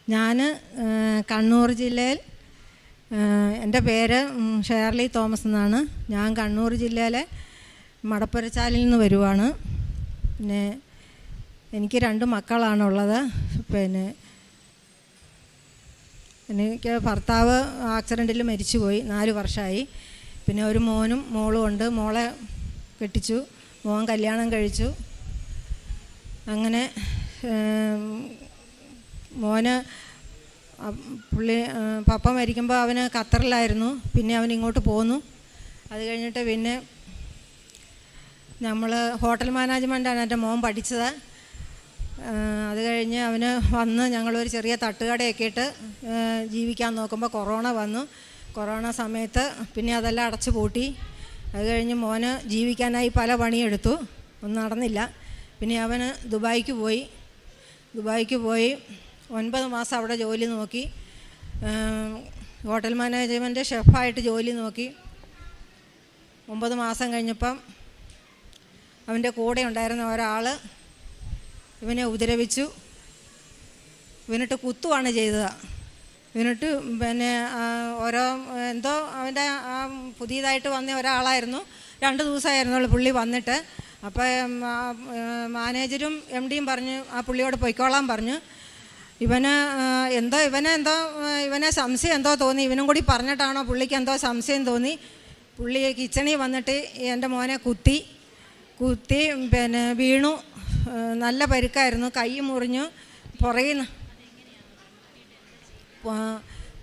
ഞാൻ കണ്ണൂർ ജില്ലയിൽ, എൻ്റെ പേര് ഷേർലി തോമസ് എന്നാണ്. ഞാൻ കണ്ണൂർ ജില്ലയിലെ മടപ്പുരച്ചാലിൽ നിന്ന് വരുവാണ്. പിന്നെ എനിക്ക് 2 മക്കളാണുള്ളത്. പിന്നെ എനിക്ക് ഭർത്താവ് ആക്സിഡൻറ്റിൽ മരിച്ചുപോയി, 4 വർഷമായി. പിന്നെ ഒരു മോനും മോളും ഉണ്ട്. മോളെ കെട്ടിച്ചു, മോൻ കല്യാണം കഴിച്ചു. അങ്ങനെ മോന് പപ്പ മരിക്കുമ്പോൾ അവന് ഖത്തറിലായിരുന്നു. പിന്നെ അവൻ ഇങ്ങോട്ട് പോന്നു. അത് കഴിഞ്ഞിട്ട് പിന്നെ നമ്മൾ ഹോട്ടൽ മാനേജ്മെൻറ്റാണ് എൻ്റെ മോൻ പഠിച്ചത്. അത് കഴിഞ്ഞ് അവന് വന്ന് ഞങ്ങളൊരു ചെറിയ തട്ടുകടയൊക്കെ ഇട്ട് ജീവിക്കാൻ നോക്കുമ്പോൾ കൊറോണ വന്നു. കൊറോണ സമയത്ത് പിന്നെ അതെല്ലാം അടച്ചു പൂട്ടി. അത് കഴിഞ്ഞ് മോന് ജീവിക്കാനായി പല പണിയെടുത്തു, ഒന്നും നടന്നില്ല. പിന്നെ അവന് ദുബായിക്ക് പോയി 9 മാസം അവിടെ ജോലി നോക്കി. ഹോട്ടൽ മാനേജ്മെൻറ്റ് ഷെഫായിട്ട് ജോലി നോക്കി. 9 മാസം കഴിഞ്ഞപ്പം അവൻ്റെ കൂടെ ഉണ്ടായിരുന്ന ഒരാൾ ഇവനെ ഉപദ്രവിച്ചു. ഇവനിട്ട് കുത്തുവാണ് ചെയ്തത്. ഇവനിട്ട് പിന്നെ എന്തോ അവൻ്റെ പുതിയതായിട്ട് വന്ന ഒരാളായിരുന്നു. 2 ദിവസമായിരുന്നുള്ളൂ പുള്ളി വന്നിട്ട്. അപ്പോൾ മാനേജരും MDയും പറഞ്ഞു ആ പുള്ളിയോട് പൊയ്ക്കോളാൻ പറഞ്ഞു. ഇവനെ സംശയം എന്തോ തോന്നി. ഇവനും കൂടി പറഞ്ഞിട്ടാണോ പുള്ളിക്ക് എന്തോ സംശയം തോന്നി. പുള്ളി കിച്ചണിൽ വന്നിട്ട് എൻ്റെ മോനെ കുത്തി പിന്നെ വീണു. നല്ല പരിക്കായിരുന്നു, കൈ മുറിഞ്ഞു. പുറകിൽ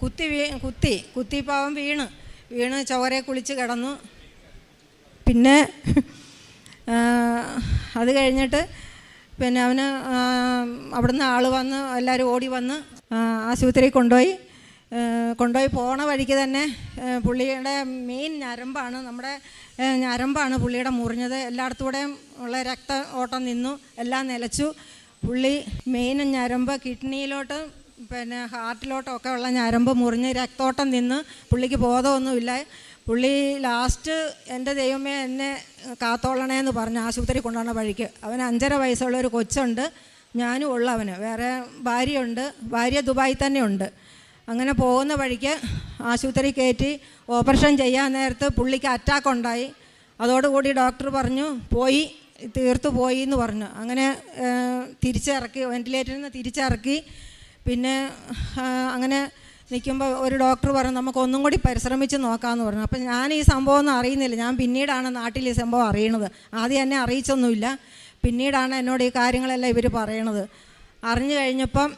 കുത്തിപ്പോൾ അവൻ വീണ് ചോരയെ കുളിച്ച് കിടന്നു. പിന്നെ അത് കഴിഞ്ഞിട്ട് പിന്നെ അവന് അവിടുന്ന് ആൾ വന്ന് എല്ലാവരും ഓടി വന്ന് ആശുപത്രിയിൽ കൊണ്ടുപോയി പോണ വഴിക്ക് തന്നെ പുള്ളിയുടെ മെയിൻ ഞരമ്പാണ് പുള്ളിയുടെ മുറിഞ്ഞത്. എല്ലായിടത്തൂടെയും ഉള്ള രക്ത ഓട്ടം നിന്നു, എല്ലാം നിലച്ചു. പുള്ളി മെയിൻ ഞരമ്പ് കിഡ്നിയിലോട്ട് പിന്നെ ഹാർട്ടിലോട്ടൊക്കെ ഉള്ള ഞരമ്പ് മുറിഞ്ഞ് രക്തോട്ടം നിന്ന് പുള്ളിക്ക് ബോധമൊന്നുമില്ല. പുള്ളി ലാസ്റ്റ് എൻ്റെ ദൈവമേ എന്നെ കാത്തോളണേന്ന് പറഞ്ഞ് ആശുപത്രി കൊണ്ടുപോകുന്ന വഴിക്ക് അവന് 5.5 വയസ്സുള്ള ഒരു കൊച്ചുണ്ട്, ഞാനും ഉള്ള അവന്. വേറെ ഭാര്യയുണ്ട്, ഭാര്യ ദുബായി തന്നെ ഉണ്ട്. അങ്ങനെ പോകുന്ന വഴിക്ക് ആശുപത്രി കയറ്റി ഓപ്പറേഷൻ ചെയ്യാൻ നേരത്ത് പുള്ളിക്ക് അറ്റാക്ക് ഉണ്ടായി. അതോടുകൂടി ഡോക്ടർ പറഞ്ഞു തീർത്തു പോയി എന്ന് പറഞ്ഞു. അങ്ങനെ തിരിച്ചിറക്കി, വെൻറ്റിലേറ്ററിൽ നിന്ന് തിരിച്ചിറക്കി. പിന്നെ അങ്ങനെ നിൽക്കുമ്പോൾ ഒരു ഡോക്ടർ പറഞ്ഞു നമുക്ക് ഒന്നും കൂടി പരിശ്രമിച്ച് നോക്കാമെന്ന് പറഞ്ഞു. അപ്പം ഞാൻ ഈ സംഭവമൊന്നും അറിയുന്നില്ല. ഞാൻ പിന്നീടാണ് നാട്ടിൽ ഈ സംഭവം അറിയണത്. ആദ്യം എന്നെ അറിയിച്ചൊന്നുമില്ല. പിന്നീടാണ് എന്നോട് ഈ കാര്യങ്ങളെല്ലാം ഇവർ പറയണത്. അറിഞ്ഞു കഴിഞ്ഞപ്പം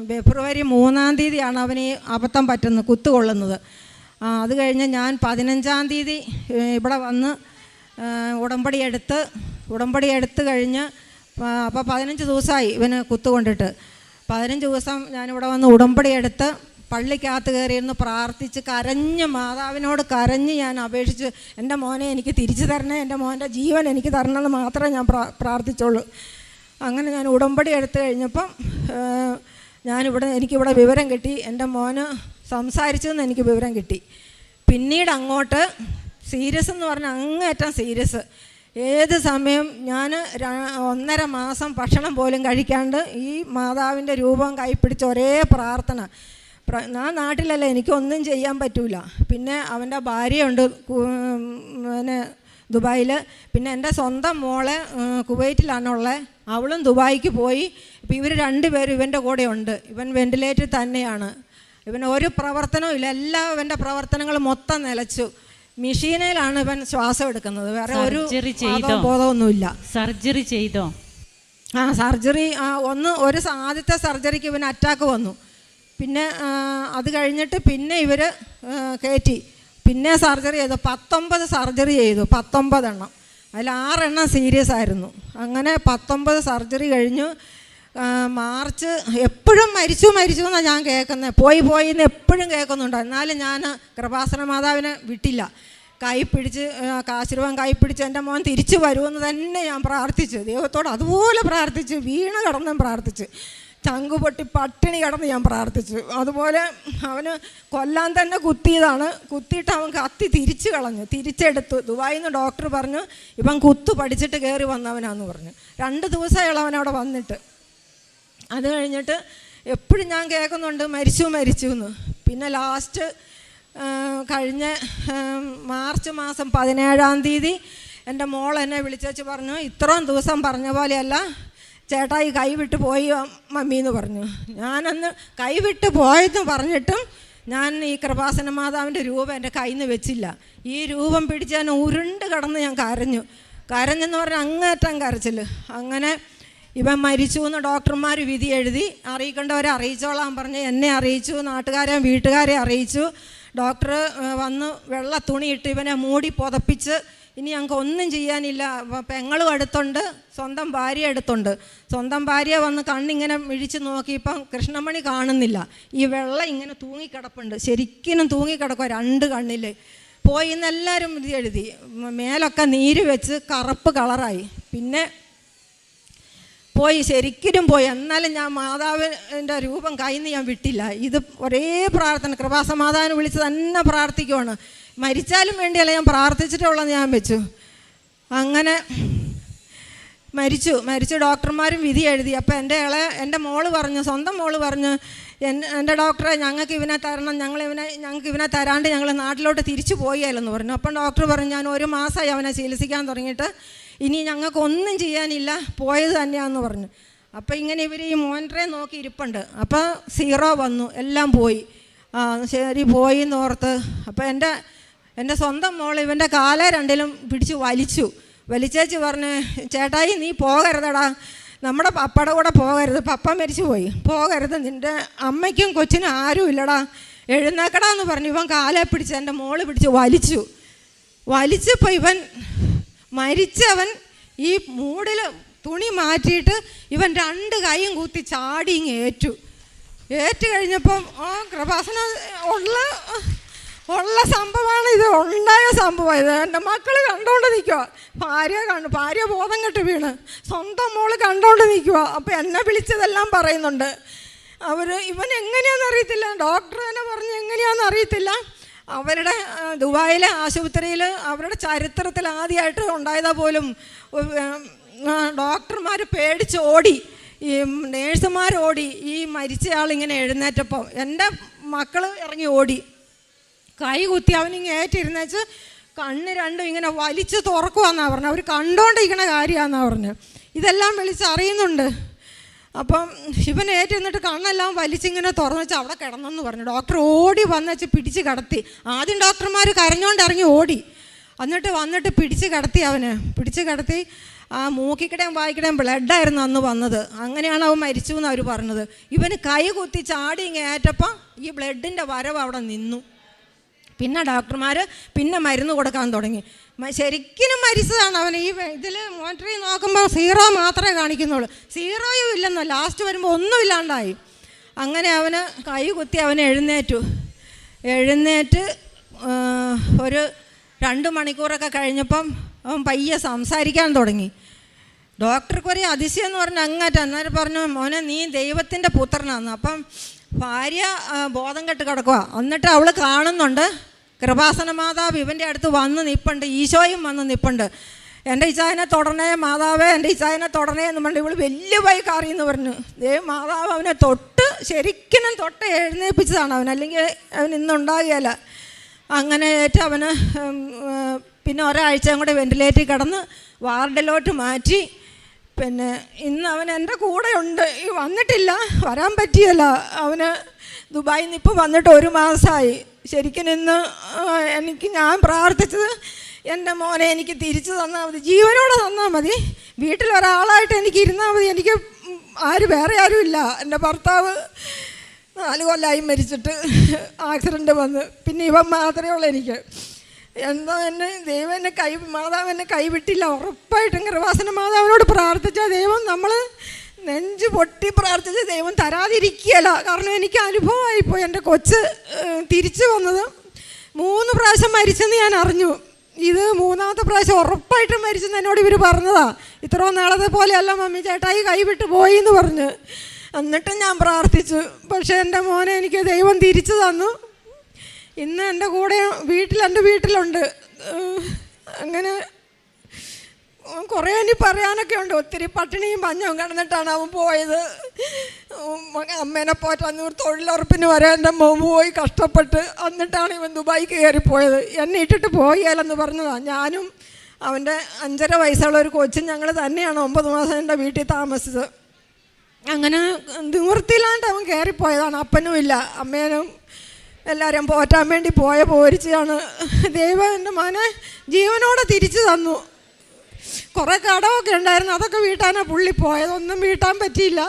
ഫെബ്രുവരി 3-ാം തീയതിയാണ് അവന് ഈ അബദ്ധം പറ്റുന്നത്, കുത്തുകൊള്ളുന്നത്. അത് കഴിഞ്ഞ് ഞാൻ 15-ാം തീയതി ഇവിടെ വന്ന് ഉടമ്പടി എടുത്ത് കഴിഞ്ഞ് അപ്പോൾ 15 ദിവസമായി ഇവന് കുത്തുകൊണ്ടിട്ട്. 15 ദിവസം ഞാനിവിടെ വന്ന് ഉടമ്പടി എടുത്ത് പള്ളിക്കകത്ത് കയറിയിരുന്ന് പ്രാർത്ഥിച്ച് മാതാവിനോട് കരഞ്ഞ് ഞാൻ അപേക്ഷിച്ച് എൻ്റെ മോനെ എനിക്ക് തിരിച്ചു തരണേ, എൻ്റെ മോൻ്റെ ജീവൻ എനിക്ക് തരണമെന്ന് മാത്രമേ ഞാൻ പ്രാർത്ഥിച്ചുള്ളൂ. അങ്ങനെ ഞാൻ ഉടമ്പടി എടുത്തു കഴിഞ്ഞപ്പം എനിക്കിവിടെ വിവരം കിട്ടി, എൻ്റെ മോന് സംസാരിച്ചതെന്ന് എനിക്ക് വിവരം കിട്ടി. പിന്നീട് അങ്ങോട്ട് സീരിയസ് എന്ന് പറഞ്ഞാൽ അങ്ങേറ്റം സീരിയസ്. ഏത് സമയം ഞാൻ 1.5 മാസം ഭക്ഷണം പോലും കഴിക്കാണ്ട് ഈ മാതാവിൻ്റെ രൂപം കൈപ്പിടിച്ച് ഒരേ പ്രാർത്ഥന. ഞാൻ നാട്ടിലല്ല, എനിക്കൊന്നും ചെയ്യാൻ പറ്റൂല. പിന്നെ അവൻ്റെ ഭാര്യയുണ്ട് പിന്നെ ദുബായിൽ. പിന്നെ എൻ്റെ സ്വന്തം മോളെ കുവൈറ്റിലാണുള്ളത്, അവളും ദുബായിക്ക് പോയി. ഇപ്പം ഇവർ 2 പേരും ഇവൻ്റെ കൂടെ ഉണ്ട്. ഇവൻ വെൻറ്റിലേറ്റർ തന്നെയാണ്. ഇവൻ ഒരു പ്രവർത്തനവും ഇല്ല, ഇവൻ്റെ പ്രവർത്തനങ്ങൾ മൊത്തം നിലച്ചു. മെഷീനിലാണ് ഇവൻ ശ്വാസം എടുക്കുന്നത്, വേറെ ഒരു ബോധമൊന്നുമില്ല. സർജറി ചെയ്തോ? സർജറി ആദ്യത്തെ സർജറിക്ക് ഇവന് അറ്റാക്ക് വന്നു. പിന്നെ അത് കഴിഞ്ഞിട്ട് പിന്നെ ഇവർ കയറ്റി പിന്നെ സർജറി ചെയ്തു. 19 സർജറി ചെയ്തു, 19 എണ്ണം. അതിൽ 6 എണ്ണം സീരിയസ് ആയിരുന്നു. അങ്ങനെ 19 സർജറി കഴിഞ്ഞു. മാർച്ച് എപ്പോഴും മരിച്ചു എന്നാണ് ഞാൻ കേൾക്കുന്നത്. പോയി എന്ന് എപ്പോഴും കേൾക്കുന്നുണ്ട്. എന്നാലും ഞാൻ കൃപാസന മാതാവിനെ വിട്ടില്ല. ആശീർവാദം കൈപ്പിടിച്ച് എൻ്റെ മോൻ തിരിച്ചു വരുമെന്ന് തന്നെ ഞാൻ പ്രാർത്ഥിച്ചു. ദൈവത്തോട് അതുപോലെ പ്രാർത്ഥിച്ചു, വീണ് കിടന്നും പ്രാർത്ഥിച്ചു, ചങ്കുപൊട്ടി പട്ടിണി കിടന്ന് ഞാൻ പ്രാർത്ഥിച്ചു. അതുപോലെ അവന് കൊല്ലാൻ തന്നെ കുത്തിയിട്ട് അവൻ കത്തി തിരിച്ചെടുത്തു. ദുബായിൽ നിന്ന് ഡോക്ടർ പറഞ്ഞു ഇവൻ കുത്തു പഠിച്ചിട്ട് കയറി വന്നവനാന്ന് പറഞ്ഞു. 2 ദിവസമായുള്ള അവനവിടെ വന്നിട്ട്. അത് കഴിഞ്ഞിട്ട് എപ്പോഴും ഞാൻ കേൾക്കുന്നുണ്ട് മരിച്ചു എന്ന്. പിന്നെ ലാസ്റ്റ് കഴിഞ്ഞ മാർച്ച് മാസം 17-ാം തീയതി എൻ്റെ മോൾ എന്നെ വിളിച്ചു പറഞ്ഞു, ഇത്രയും ദിവസം പറഞ്ഞ പോലെയല്ല ചേട്ടായി കൈവിട്ട് പോയി മമ്മീന്ന് പറഞ്ഞു. ഞാനന്ന് കൈവിട്ട് പോയെന്ന് പറഞ്ഞിട്ടും ഞാൻ ഈ കൃപാസന മാതാവിൻ്റെ രൂപം എൻ്റെ കയ്യിൽ നിന്ന് വെച്ചില്ല. ഈ രൂപം പിടിച്ച് ഞാൻ ഉരുണ്ട് കിടന്ന് ഞാൻ കരഞ്ഞെന്ന് പറഞ്ഞാൽ അങ്ങേറ്റം കരച്ചിൽ. അങ്ങനെ ഇവൻ മരിച്ചു എന്ന് ഡോക്ടർമാർ വിധി എഴുതി. അറിയിക്കേണ്ടവരെ അറിയിച്ചോളാൻ പറഞ്ഞ് എന്നെ അറിയിച്ചു, വീട്ടുകാരെ അറിയിച്ചു. ഡോക്ടർ വന്ന് വെള്ള തുണിയിട്ട് ഇവനെ മൂടി പുതപ്പിച്ച്, ഇനി ഞങ്ങൾക്ക് ഒന്നും ചെയ്യാനില്ല. പെങ്ങളും അടുത്തുണ്ട്, സ്വന്തം ഭാര്യ അടുത്തുണ്ട്. സ്വന്തം ഭാര്യ വന്ന് കണ്ണിങ്ങനെ മിഴിച്ച് നോക്കിയപ്പം കൃഷ്ണമണി കാണുന്നില്ല. ഈ വെള്ളം ഇങ്ങനെ തൂങ്ങിക്കിടപ്പുണ്ട്, ശരിക്കും തൂങ്ങിക്കിടക്കുക 2 കണ്ണിൽ. പോയി എന്നെല്ലാവരും ഇത് എഴുതി. മേലൊക്കെ നീര് വെച്ച് കറുപ്പ് കളറായി. പിന്നെ ശരിക്കും പോയി. എന്നാലും ഞാൻ മാതാവിൻ്റെ രൂപം കയ്യിൽ നിന്ന് ഞാൻ വിട്ടില്ല. ഇത് ഒരേ പ്രാർത്ഥന, കൃപാസമാധാനം വിളിച്ച് തന്നെ പ്രാർത്ഥിക്കുവാണ്. മരിച്ചാലും വേണ്ടിയല്ല ഞാൻ പ്രാർത്ഥിച്ചിട്ടുള്ളത് ഞാൻ വെച്ചു. അങ്ങനെ മരിച്ചു ഡോക്ടർമാരും വിധി എഴുതി. അപ്പോൾ എൻ്റെ മോള് പറഞ്ഞു, സ്വന്തം മോള് പറഞ്ഞു, എൻ്റെ ഡോക്ടറെ ഞങ്ങൾക്ക് ഇവനെ തരണം, ഞങ്ങൾക്ക് ഇവനെ തരാണ്ട് ഞങ്ങൾ നാട്ടിലോട്ട് തിരിച്ചു പോയാലെന്ന് പറഞ്ഞു. അപ്പം ഡോക്ടർ പറഞ്ഞു, ഞാൻ 1 മാസമായി അവനെ ചികിത്സിക്കാൻ തുടങ്ങിയിട്ട്, ഇനി ഞങ്ങൾക്കൊന്നും ചെയ്യാനില്ല, പോയത് തന്നെയാണെന്ന് പറഞ്ഞു. അപ്പോൾ ഇങ്ങനെ ഇവർ ഈ മോനിറ്ററെ നോക്കി ഇരിപ്പുണ്ട്. അപ്പോൾ 0 വന്നു, എല്ലാം പോയി. ശരി പോയി എന്ന് ഓർത്ത്. അപ്പോൾ എൻ്റെ സ്വന്തം മോൾ ഇവൻ്റെ കാലെ 2ലും പിടിച്ച് വലിച്ചേച്ച് പറഞ്ഞ്, ചേട്ടായി നീ പോകരുതടാ, നമ്മുടെ പപ്പയുടെ കൂടെ പോകരുത്, പപ്പ മരിച്ചു പോയി, പോകരുത്, നിൻ്റെ അമ്മയ്ക്കും കൊച്ചിനും ആരും ഇല്ലടാ, എഴുന്നേക്കടാന്ന് പറഞ്ഞു. ഇവൻ കാലെ പിടിച്ച് എൻ്റെ മോള് പിടിച്ച് വലിച്ചപ്പോൾ ഇവൻ മരിച്ചവൻ ഈ മൂടിൽ തുണി മാറ്റിയിട്ട് ഇവൻ 2 കൈയും കൂത്തി ചാടി ഇങ്ങ് ഏറ്റു കഴിഞ്ഞപ്പം കൃപാസന ഉള്ള സംഭവമാണ് ഇത്, ഉണ്ടായ സംഭവം ഇത്. എൻ്റെ മക്കൾ കണ്ടുകൊണ്ട് നിൽക്കുക, ഭാര്യ ബോധം കെട്ട് വീണ്, സ്വന്തം മോള് കണ്ടുകൊണ്ട് നിൽക്കുക. അപ്പോൾ എന്നെ വിളിച്ചതെല്ലാം പറയുന്നുണ്ട്. ഇവൻ എങ്ങനെയാണെന്ന് അറിയത്തില്ല, ഡോക്ടർ തന്നെ പറഞ്ഞ് എങ്ങനെയാണെന്ന് അറിയത്തില്ല. അവരുടെ ദുബായിലെ ആശുപത്രിയിൽ അവരുടെ ചരിത്രത്തിൽ ആദ്യമായിട്ട് ഉണ്ടായതാ പോലും. ഡോക്ടർമാർ പേടിച്ചോടി, ഈ നേഴ്സുമാരോടി. ഈ മരിച്ചയാളിങ്ങനെ എഴുന്നേറ്റപ്പോൾ എൻ്റെ മക്കൾ ഇറങ്ങി ഓടി. കൈ കുത്തി അവനിങ്ങനെ ഏറ്റിരുന്നേച്ച് കണ്ണ് 2 ഇങ്ങനെ വലിച്ച് തുറക്കുവാന്നാണ് പറഞ്ഞത്. അവർ കണ്ടോണ്ടിരിക്കണ കാര്യമാണെന്നാണ് പറഞ്ഞത്. ഇതെല്ലാം വിളിച്ചറിയുന്നുണ്ട്. അപ്പം ഇവൻ ഏറ്റിരുന്നിട്ട് കണ്ണെല്ലാം വലിച്ചിങ്ങനെ തുറന്നു വെച്ച് അവിടെ കിടന്നെന്ന് പറഞ്ഞു. ഡോക്ടർ ഓടി വന്നുവെച്ച് പിടിച്ച് കിടത്തി. ആദ്യം ഡോക്ടർമാർ കരഞ്ഞോണ്ട് ഇറങ്ങി ഓടി. വന്നിട്ട് പിടിച്ച് കിടത്തി. ആ മൂക്കിക്കിടയും വായിക്കിടയും ബ്ലഡായിരുന്നു അന്ന് വന്നത്. അങ്ങനെയാണ് അവൻ മരിച്ചു എന്ന് അവർ പറഞ്ഞത്. ഇവന് കൈ കുത്തി ചാടി ഏറ്റപ്പം ഈ ബ്ലഡിൻ്റെ വരവ് അവിടെ നിന്നു. പിന്നെ ഡോക്ടർമാർ മരുന്ന് കൊടുക്കാൻ തുടങ്ങി. ശരിക്കും മരിച്ചതാണ് അവൻ. ഈ ഇതിൽ മോണിറ്ററിൽ നോക്കുമ്പോൾ 0 മാത്രമേ കാണിക്കുന്നുള്ളൂ. 0യും ഇല്ലെന്നോ, ലാസ്റ്റ് വരുമ്പോൾ ഒന്നുമില്ലാണ്ടായി. അങ്ങനെ അവന് കൈ കുത്തി അവൻ എഴുന്നേറ്റ് ഒരു 2 മണിക്കൂറൊക്കെ കഴിഞ്ഞപ്പം അവൻ പയ്യെ സംസാരിക്കാൻ തുടങ്ങി. ഡോക്ടർക്കൊരു അതിശയം എന്ന് പറഞ്ഞാൽ അന്നേരം പറഞ്ഞു, മോനെ നീ ദൈവത്തിൻ്റെ പുത്രനാന്ന്. അപ്പം ഭാര്യ ബോധം കെട്ട് കിടക്കുക. എന്നിട്ട് അവൾ കാണുന്നുണ്ട് കൃപാസന മാതാവ് ഇവൻ്റെ അടുത്ത് വന്ന് നിൽപ്പുണ്ട്, ഈശോയും വന്ന് നിൽപ്പുണ്ട്. എൻ്റെ ഇച്ചായനെ തൊടണേ മാതാവേ, എൻ്റെ ഇച്ചായനെ തൊടണേ എന്ന് പറഞ്ഞു. ഇവൾ വലിയ കാറിയെന്ന് പറഞ്ഞു. മാതാവ് അവനെ ശരിക്കും എഴുന്നേൽപ്പിച്ചതാണ് അവൻ, അല്ലെങ്കിൽ അവൻ ഇന്നുണ്ടാകുകയില്ല. അങ്ങനെ അവന് പിന്നെ ഒരാഴ്ചയും കൂടെ വെന്റിലേറ്ററിൽ കിടന്ന് വാർഡിലോട്ട് മാറ്റി. പിന്നെ ഇന്ന് അവൻ എൻ്റെ കൂടെ ഉണ്ട്, വന്നിട്ടില്ല, വരാൻ പറ്റിയല്ല. അവന് ദുബായിൽ നിന്ന് ഇപ്പോൾ വന്നിട്ട് 1 മാസമായി. ശരിക്കും ഇന്ന് ഞാൻ പ്രാർത്ഥിച്ചത്, എൻ്റെ മോനെ എനിക്ക് തിരിച്ചു തന്നാൽ മതി, ജീവനോടെ തന്നാൽ മതി, വീട്ടിലൊരാളായിട്ട് എനിക്ക് ഇരുന്നാൽ മതി, എനിക്ക് വേറെ ആരുമില്ല. എൻ്റെ ഭർത്താവ് 4 കൊല്ലമായി മരിച്ചിട്ട്, ആക്സിഡൻറ്റ് വന്ന്. പിന്നെ ഇവൻ മാത്രമേ ഉള്ളൂ എനിക്ക്. എന്താ ദൈവം മാതാവ് എന്നെ കൈവിട്ടില്ല. ഉറപ്പായിട്ടും കൃപാസന മാതാവിനോട് പ്രാർത്ഥിച്ച ദൈവം, നമ്മൾ നെഞ്ച് പൊട്ടി പ്രാർത്ഥിച്ച ദൈവം തരാതിരിക്കുകയല്ല. കാരണം എനിക്ക് അനുഭവമായിപ്പോയി. എൻ്റെ കൊച്ച് തിരിച്ചു വന്നത് 3 പ്രാവശ്യം മരിച്ചെന്ന് ഞാൻ അറിഞ്ഞു. ഇത് 3ാമത്തെ പ്രാവശ്യം ഉറപ്പായിട്ടും മരിച്ചെന്ന് എന്നോട് ഇവർ പറഞ്ഞതാ. ഇത്രയും നാളത്തെ പോലെയല്ല മമ്മി, ചേട്ടായി കൈവിട്ട് പോയി എന്ന് പറഞ്ഞ്. എന്നിട്ടും ഞാൻ പ്രാർത്ഥിച്ചു. പക്ഷേ എൻ്റെ മോനെ എനിക്ക് ദൈവം തിരിച്ചു തന്നു. ഇന്ന് എൻ്റെ കൂടെ എൻ്റെ വീട്ടിലുണ്ട്. അങ്ങനെ കുറേ ഇനി പറയാനൊക്കെ ഉണ്ട്. ഒത്തിരി പട്ടിണിയും പഞ്ഞവും കിടന്നിട്ടാണ് അവൻ പോയത്. അമ്മേനെ പോറ്റാൻ തൊഴിലുറപ്പിന് വരെ എൻ്റെ മോൻ പോയി കഷ്ടപ്പെട്ട്, എന്നിട്ടാണ് ഇവൻ ദുബായിക്ക് കയറിപ്പോയത്. എന്നെ ഇട്ടിട്ട് പോയാലെന്ന് പറഞ്ഞതാണ്. ഞാനും അവൻ്റെ 5.5 വയസ്സുള്ള ഒരു കൊച്ചും ഞങ്ങൾ തന്നെയാണ് 9 മാസം എൻ്റെ വീട്ടിൽ താമസിച്ചത്. അങ്ങനെ നിവൃത്തിയിലാണ്ട് അവൻ കയറിപ്പോയതാണ്. അപ്പനും ഇല്ല, അമ്മേനും എല്ലാവരും പോറ്റാൻ വേണ്ടി പോരിച്ചാണ് ദൈവം എൻ്റെ മോനെ ജീവനോടെ തിരിച്ചു തന്നു. കുറേ കടമൊക്കെ ഉണ്ടായിരുന്നു, അതൊക്കെ വീട്ടാനാണ് പുള്ളി പോയത്. ഒന്നും വീട്ടാൻ പറ്റിയില്ല.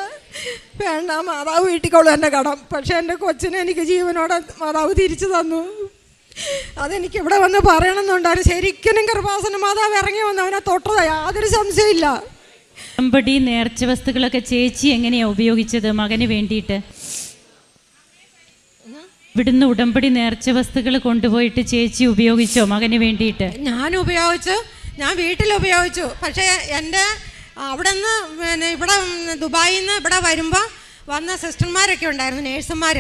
വേണ്ട, മാതാവ് വീട്ടിക്കോളും എൻ്റെ കടം. പക്ഷേ എൻ്റെ കൊച്ചിനെ എനിക്ക് ജീവനോടെ മാതാവ് തിരിച്ചു തന്നു. അതെനിക്ക് ഇവിടെ വന്ന് പറയണമെന്നുണ്ടായിരുന്നു. ശരിക്കും കൃപാസന മാതാവ് ഇറങ്ങി വന്ന് അവനെ തൊട്ടത് യാതൊരു സംശയമില്ല. ഉടമ്പടി നേർച്ച വസ്തുക്കളൊക്കെ ചേച്ചി എങ്ങനെയാണ് ഉപയോഗിച്ചത് മകന് വേണ്ടിയിട്ട്? ഇവിടുന്ന് ഉടമ്പടി നേർച്ച വസ്തുക്കൾ കൊണ്ടുപോയിട്ട് ചേച്ചി ഉപയോഗിച്ചോ മകന് വേണ്ടിയിട്ട്? ഞാൻ ഉപയോഗിച്ചു, ഞാൻ വീട്ടിൽ ഉപയോഗിച്ചു. പക്ഷേ എൻ്റെ അവിടെ നിന്ന് പിന്നെ ഇവിടെ ദുബായിൽ നിന്ന് ഇവിടെ വരുമ്പോൾ വന്ന സിസ്റ്റർമാരൊക്കെ ഉണ്ടായിരുന്നു, നേഴ്സുമാർ.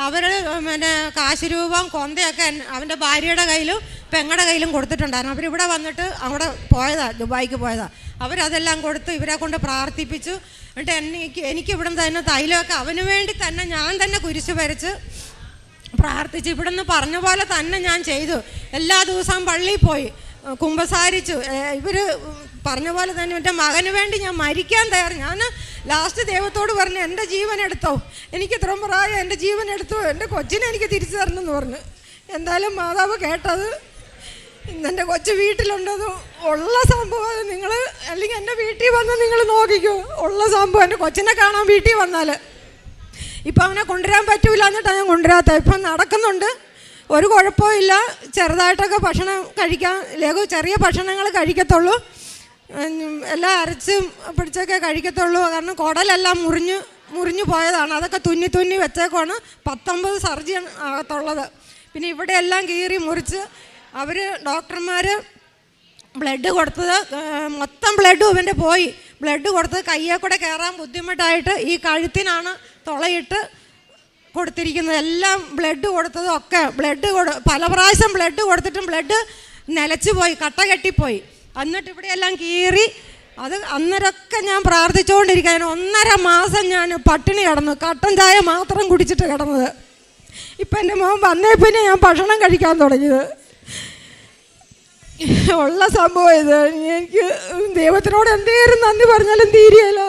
അവർ പിന്നെ കാശ് രൂപം കൊന്തയൊക്കെ അവൻ്റെ ഭാര്യയുടെ കയ്യിലും പെങ്ങളുടെ കയ്യിലും കൊടുത്തിട്ടുണ്ടായിരുന്നു. അവരിവിടെ വന്നിട്ട് അവിടെ പോയതാണ്, ദുബായിക്ക് പോയതാണ്. അവരതെല്ലാം കൊടുത്ത് ഇവരെ കൊണ്ട് പ്രാർത്ഥിപ്പിച്ചു. എന്നിട്ട് എനിക്ക് ഇവിടെ തന്നെ തൈലമൊക്കെ അവന് വേണ്ടി തന്നെ ഞാൻ തന്നെ കുരിശ് വരച്ച് പ്രാർത്ഥിച്ചു. ഇവിടെ നിന്ന് പറഞ്ഞ പോലെ തന്നെ ഞാൻ ചെയ്തു. എല്ലാ ദിവസവും പള്ളിയിൽ പോയി കുമ്പസാരിച്ചു. ഇവർ പറഞ്ഞ പോലെ തന്നെ എൻ്റെ മകന് വേണ്ടി ഞാൻ മരിക്കാൻ തയ്യാറ്. ഞാൻ ലാസ്റ്റ് ദൈവത്തോട് പറഞ്ഞു, എൻ്റെ ജീവൻ എടുത്തോ, എനിക്ക് ഇത്രയും പ്രായം, എൻ്റെ ജീവൻ എടുത്തോ, എൻ്റെ കൊച്ചിനെ എനിക്ക് തിരിച്ചു തരണം എന്ന് പറഞ്ഞു. എന്തായാലും മാതാവ് കേട്ടത്. ഇന്നെൻ്റെ കൊച്ചു വീട്ടിലുണ്ടത് ഉള്ള സംഭവം. നിങ്ങൾ അല്ലെങ്കിൽ എൻ്റെ വീട്ടിൽ വന്ന് നിങ്ങൾ നോക്കിക്കോ, ഉള്ള സംഭവം. എൻ്റെ കൊച്ചിനെ കാണാൻ വീട്ടിൽ വന്നാൽ ഇപ്പം അവനെ കൊണ്ടുവരാൻ പറ്റൂല എന്നിട്ടാണ് ഞാൻ കൊണ്ടുവരാത്ത. ഇപ്പം നടക്കുന്നുണ്ട്, ഒരു കുഴപ്പമില്ല. ചെറുതായിട്ടൊക്കെ ഭക്ഷണം കഴിക്കാൻ ചെറിയ ഭക്ഷണങ്ങൾ കഴിക്കത്തുള്ളൂ. എല്ലാം അരച്ചും പിടിച്ചൊക്കെ കഴിക്കത്തുള്ളൂ. കാരണം കുടലെല്ലാം മുറിഞ്ഞു പോയതാണ്. അതൊക്കെ തുന്നി വെച്ചേക്കാണ്. 19 സർജൻ അകത്തുള്ളത്. പിന്നെ ഇവിടെ എല്ലാം കീറി മുറിച്ച് അവർ ഡോക്ടർമാർ ബ്ലഡ് കൊടുത്തത് മൊത്തം ബ്ലഡും ഇവൻ്റെ പോയി. ബ്ലഡ് കൊടുത്തത് കയ്യെ കൂടെ കയറാൻ ബുദ്ധിമുട്ടായിട്ട് ഈ കഴുത്തിനാണ് തുളയിട്ട് കൊടുത്തിരിക്കുന്നത്. എല്ലാം ബ്ലഡ് കൊടുത്തതും ഒക്കെ പല പ്രാവശ്യം ബ്ലഡ് കൊടുത്തിട്ടും ബ്ലഡ് നിലച്ചു പോയി, കട്ട കെട്ടിപ്പോയി. എന്നിട്ട് ഇവിടെയെല്ലാം കീറി. അത് അന്നേരമൊക്കെ ഞാൻ പ്രാർത്ഥിച്ചുകൊണ്ടിരിക്കാൻ 1.5 മാസം ഞാൻ പട്ടിണി കിടന്നു, കട്ടൻ ചായ മാത്രം കുടിച്ചിട്ട് കിടന്നത്. ഇപ്പം എൻ്റെ മോൻ വന്നേ പിന്നെ ഞാൻ ഭക്ഷണം കഴിക്കാൻ തുടങ്ങിയത്. ഉള്ള സംഭവം ഇത്. എനിക്ക് ദൈവത്തിനോട് എന്തേലും നന്ദി പറഞ്ഞാലും തീരെയല്ല.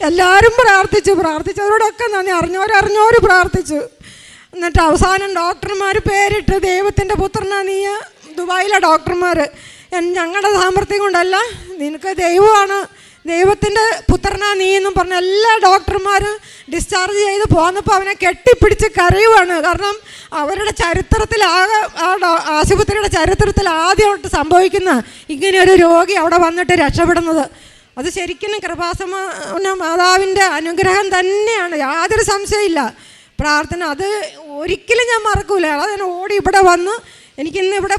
എല്ലാവരും പ്രാർത്ഥിച്ചവരോടൊക്കെ നന്ദി. അറിഞ്ഞോര് പ്രാർത്ഥിച്ചു. എന്നിട്ട് അവസാനം ഡോക്ടർമാർ പേരിട്ട് ദൈവത്തിൻ്റെ പുത്രനാ നീ. ദുബായിലെ ഡോക്ടർമാർ ഞങ്ങളുടെ സാമർത്ഥ്യം കൊണ്ടല്ല, നിനക്ക് ദൈവമാണ്, ദൈവത്തിൻ്റെ പുത്രനാ നീ എന്നും പറഞ്ഞ എല്ലാ ഡോക്ടർമാരും ഡിസ്ചാർജ് ചെയ്ത് പോന്നപ്പോൾ അവനെ കെട്ടിപ്പിടിച്ച് കരയുവാണ്. കാരണം അവരുടെ ചരിത്രത്തിലാകെ ആശുപത്രിയുടെ ചരിത്രത്തിൽ ആദ്യമായിട്ട് സംഭവിക്കുന്ന ഇങ്ങനെയൊരു രോഗി അവിടെ വന്നിട്ട് രക്ഷപ്പെടുന്നത്. അത് ശരിക്കും കൃപാസന മാതാവിൻ്റെ അനുഗ്രഹം തന്നെയാണ്, യാതൊരു സംശയമില്ല. പ്രാർത്ഥന അത് ഒരിക്കലും ഞാൻ മറക്കൂല. അതിന് ഓടി ഇവിടെ വന്ന് എനിക്കിന്ന് ഇവിടെ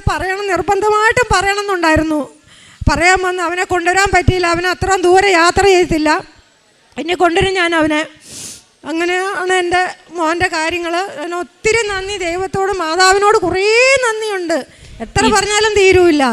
നിർബന്ധമായിട്ടും പറയണമെന്നുണ്ടായിരുന്നു. പറയാൻ വന്ന് അവനെ കൊണ്ടുവരാൻ പറ്റിയില്ല. അവനെ അത്രയും ദൂരെ യാത്ര ചെയ്തില്ല. എന്നെ കൊണ്ടുവരും ഞാൻ അവനെ. അങ്ങനെയാണ് എൻ്റെ മോൻ്റെ കാര്യങ്ങൾ. അതിന് ഒത്തിരി നന്ദി ദൈവത്തോട്, മാതാവിനോട് കുറേ നന്ദിയുണ്ട്. എത്ര പറഞ്ഞാലും തീരുമില്ല.